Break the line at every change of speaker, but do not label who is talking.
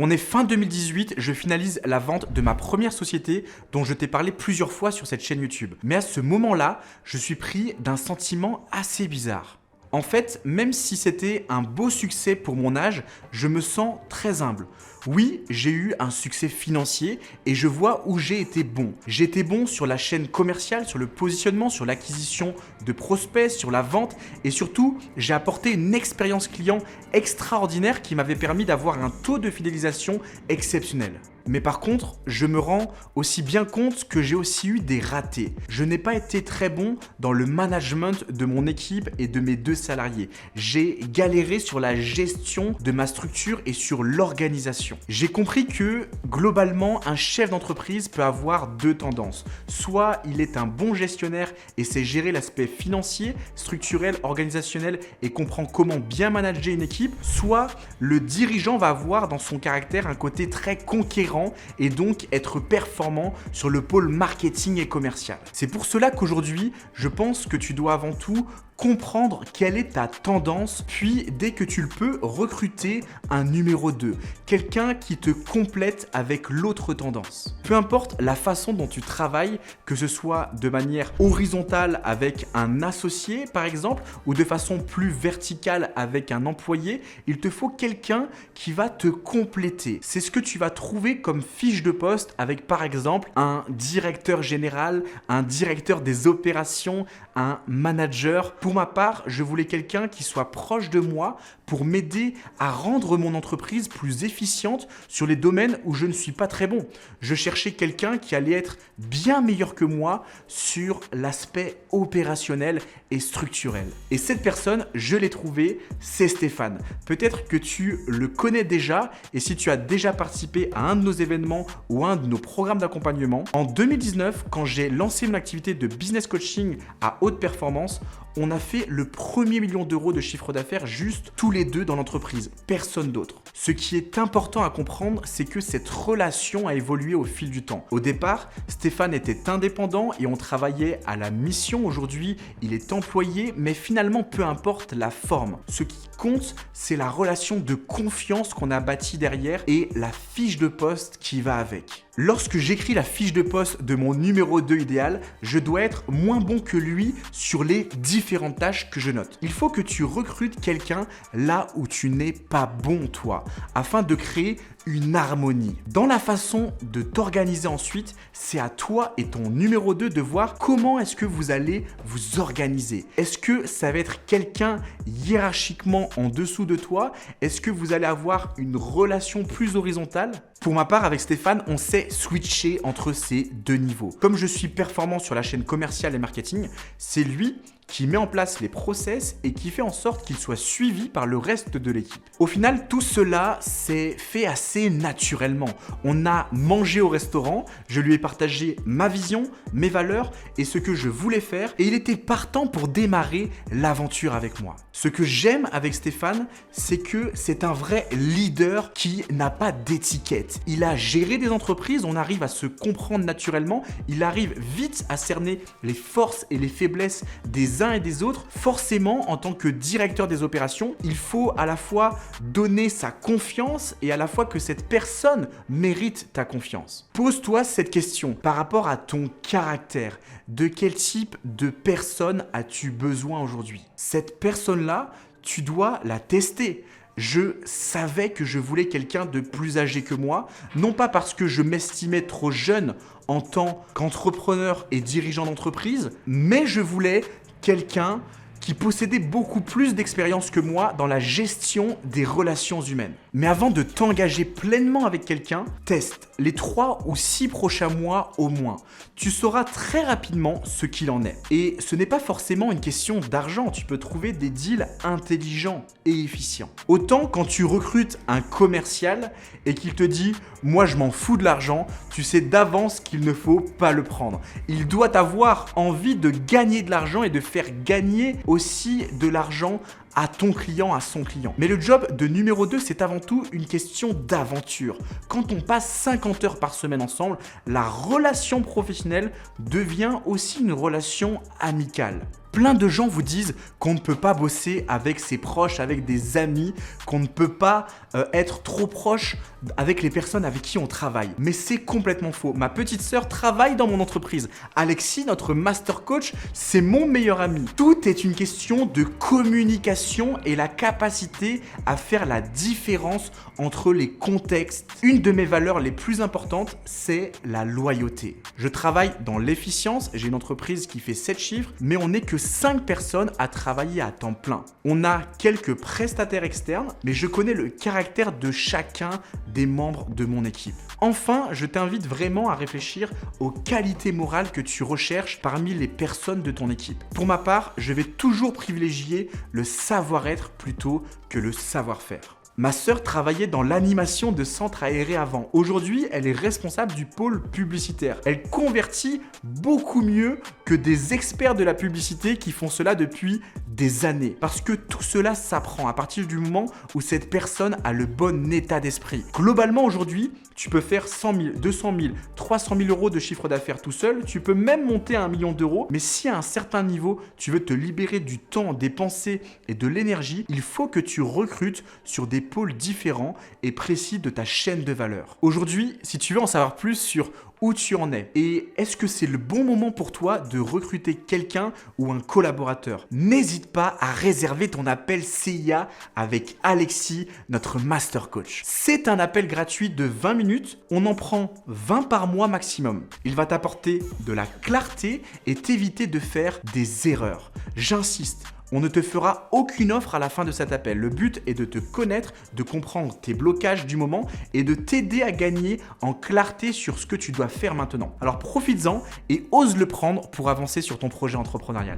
On est fin 2018, je finalise la vente de ma première société dont je t'ai parlé plusieurs fois sur cette chaîne YouTube. Mais à ce moment-là, je suis pris d'un sentiment assez bizarre. En fait, même si c'était un beau succès pour mon âge, je me sens très humble. Oui, j'ai eu un succès financier et je vois où j'ai été bon. J'ai été bon sur la chaîne commerciale, sur le positionnement, sur l'acquisition de prospects, sur la vente et surtout, j'ai apporté une expérience client extraordinaire qui m'avait permis d'avoir un taux de fidélisation exceptionnel. Mais par contre, je me rends aussi bien compte que j'ai aussi eu des ratés. Je n'ai pas été très bon dans le management de mon équipe et de mes 2 salariés. J'ai galéré sur la gestion de ma structure et sur l'organisation. J'ai compris que globalement, un chef d'entreprise peut avoir 2 tendances. Soit il est un bon gestionnaire et sait gérer l'aspect financier, structurel, organisationnel et comprend comment bien manager une équipe. Soit le dirigeant va avoir dans son caractère un côté très conquérant et donc être performant sur le pôle marketing et commercial. C'est pour cela qu'aujourd'hui, je pense que tu dois avant tout comprendre quelle est ta tendance, puis dès que tu le peux, recruter un numéro 2, quelqu'un qui te complète avec l'autre tendance. Peu importe la façon dont tu travailles, que ce soit de manière horizontale avec un associé par exemple, ou de façon plus verticale avec un employé, il te faut quelqu'un qui va te compléter. C'est ce que tu vas trouver comme fiche de poste avec par exemple un directeur général, un directeur des opérations, un manager. Pour ma part, je voulais quelqu'un qui soit proche de moi pour m'aider à rendre mon entreprise plus efficiente sur les domaines où je ne suis pas très bon. Je cherchais quelqu'un qui allait être bien meilleur que moi sur l'aspect opérationnel et structurel. Et cette personne, je l'ai trouvé, c'est Stéphane. Peut-être que tu le connais déjà et si tu as déjà participé à un de nos événements ou un de nos programmes d'accompagnement, en 2019, quand j'ai lancé mon activité de business coaching à haute performance, on a fait le premier million d'euros de chiffre d'affaires juste tous les deux dans l'entreprise, personne d'autre. Ce qui est important à comprendre, c'est que cette relation a évolué au fil du temps. Au départ, Stéphane était indépendant et on travaillait à la mission. Aujourd'hui, il est employé, mais finalement, peu importe la forme. Ce qui compte, c'est la relation de confiance qu'on a bâtie derrière et la fiche de poste qui va avec. Lorsque j'écris la fiche de poste de mon numéro 2 idéal, je dois être moins bon que lui sur les différentes tâches que je note. Il faut que tu recrutes quelqu'un là où tu n'es pas bon toi, afin de créer une harmonie. Dans la façon de t'organiser ensuite, c'est à toi et ton numéro 2 de voir comment est-ce que vous allez vous organiser. Est-ce que ça va être quelqu'un hiérarchiquement en dessous de toi? Est-ce que vous allez avoir une relation plus horizontale? Pour ma part, avec Stéphane, on sait switcher entre ces 2 niveaux. Comme je suis performant sur la chaîne commerciale et marketing, c'est lui qui met en place les process et qui fait en sorte qu'il soit suivi par le reste de l'équipe. Au final, tout cela s'est fait assez naturellement. On a mangé au restaurant, je lui ai partagé ma vision, mes valeurs et ce que je voulais faire et il était partant pour démarrer l'aventure avec moi. Ce que j'aime avec Stéphane, c'est que c'est un vrai leader qui n'a pas d'étiquette. Il a géré des entreprises, on arrive à se comprendre naturellement, il arrive vite à cerner les forces et les faiblesses des uns et des autres. Forcément, en tant que directeur des opérations, il faut à la fois donner sa confiance et à la fois que cette personne mérite ta confiance. Pose-toi cette question par rapport à ton caractère. De quel type de personne as-tu besoin aujourd'hui? Cette personne-là, tu dois la tester. Je savais que je voulais quelqu'un de plus âgé que moi, non pas parce que je m'estimais trop jeune en tant qu'entrepreneur et dirigeant d'entreprise, mais je voulais quelqu'un qui possédait beaucoup plus d'expérience que moi dans la gestion des relations humaines. Mais avant de t'engager pleinement avec quelqu'un, teste les 3 ou 6 prochains mois au moins. Tu sauras très rapidement ce qu'il en est. Et ce n'est pas forcément une question d'argent, tu peux trouver des deals intelligents et efficients. Autant quand tu recrutes un commercial et qu'il te dit « moi je m'en fous de l'argent », tu sais d'avance qu'il ne faut pas le prendre. Il doit avoir envie de gagner de l'argent et de faire gagner aussi de l'argent à ton client, à son client. Mais le job de numéro 2, c'est avant tout une question d'aventure. Quand on passe 50 heures par semaine ensemble, la relation professionnelle devient aussi une relation amicale. Plein de gens vous disent qu'on ne peut pas bosser avec ses proches, avec des amis, qu'on ne peut pas être trop proche avec les personnes avec qui on travaille. Mais c'est complètement faux. Ma petite sœur travaille dans mon entreprise. Alexis, notre master coach, c'est mon meilleur ami. Tout est une question de communication et la capacité à faire la différence entre les contextes. Une de mes valeurs les plus importantes, c'est la loyauté. Je travaille dans l'efficience, j'ai une entreprise qui fait 7 chiffres, mais on n'est que 5 personnes à travailler à temps plein. On a quelques prestataires externes, mais je connais le caractère de chacun des membres de mon équipe. Enfin, je t'invite vraiment à réfléchir aux qualités morales que tu recherches parmi les personnes de ton équipe. Pour ma part, je vais toujours privilégier le savoir-être plutôt que le savoir-faire. Ma sœur travaillait dans l'animation de centres aérés avant. Aujourd'hui, elle est responsable du pôle publicitaire. Elle convertit beaucoup mieux que des experts de la publicité qui font cela depuis des années. Parce que tout cela s'apprend à partir du moment où cette personne a le bon état d'esprit. Globalement, aujourd'hui, tu peux faire 100 000, 200 000, 300 000 euros de chiffre d'affaires tout seul. Tu peux même monter à 1 million d'euros. Mais si à un certain niveau, tu veux te libérer du temps, des pensées et de l'énergie, il faut que tu recrutes sur des pôles différents et précis de ta chaîne de valeur. Aujourd'hui, si tu veux en savoir plus sur où tu en es et est-ce que c'est le bon moment pour toi de recruter quelqu'un ou un collaborateur, n'hésite pas à réserver ton appel CIA avec Alexis, notre master coach. C'est un appel gratuit de 20 minutes, on en prend 20 par mois maximum. Il va t'apporter de la clarté et t'éviter de faire des erreurs. J'insiste. On ne te fera aucune offre à la fin de cet appel. Le but est de te connaître, de comprendre tes blocages du moment et de t'aider à gagner en clarté sur ce que tu dois faire maintenant. Alors profites-en et ose le prendre pour avancer sur ton projet entrepreneurial.